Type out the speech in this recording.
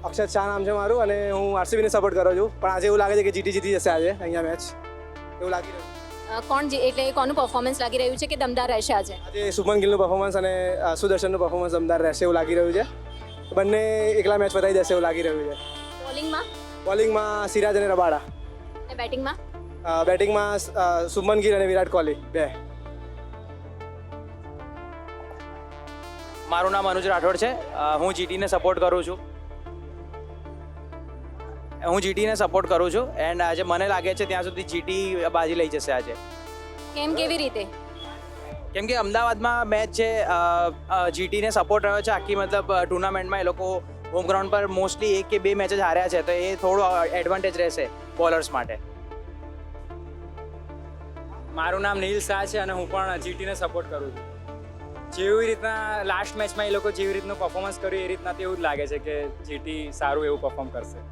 અક્ષત શાહ નામ છે મારું અને હું આરસીબીને સપોર્ટ કરું છું, પણ આજે એવું લાગે છે કે જીટી જીતી જશે આજે અહીંયા મેચ, એવું લાગી રહ્યું એટલે કોનું પરફોર્મન્સ લાગી રહ્યું છે કે દમદાર રહેશે આજે? આજે શુભમન ગિલનું પરફોર્મન્સ અને સુદર્શનનું પરફોર્મન્સ દમદાર રહેશે એવું લાગી રહ્યું છે. બંને એકલા મેચ પતાવી દેશે એવું લાગી રહ્યું છે. બોલિંગમાં સિરાજ અને રબાડા, અને બેટિંગમાં? બેટિંગમાં શુભમન ગિલ અને વિરાટ કોહલી બે. મારું નામ અનુજ રાઠોડ છે. હું જીટીને સપોર્ટ કરું છું. એન્ડ આજે મને લાગે છે ત્યાં સુધી જીટી બાજી લઈ જશે આજે. કેવી રીતે? કેમ કે અમદાવાદમાં મેચ છે, જીટીને સપોર્ટ રહ્યો છે આખી મતલબ ટુર્નામેન્ટમાં. એ લોકો હોમ ગ્રાઉન્ડ પર મોસ્ટલી 1 કે 2 મેચ જ હાર્યા છે, તો એ થોડો એડવાન્ટેજ રહેશે બોલર્સ માટે. મારું નામ નીલ શાહ છે અને હું પણ જીટીને સપોર્ટ કરું છું. જેવી રીતના લાસ્ટ મેચમાં એ લોકો જેવી રીતનું પરફોર્મન્સ કર્યું એ રીતના તો એવું જ લાગે છે કે જીટી સારું એવું પરફોર્મ કરશે.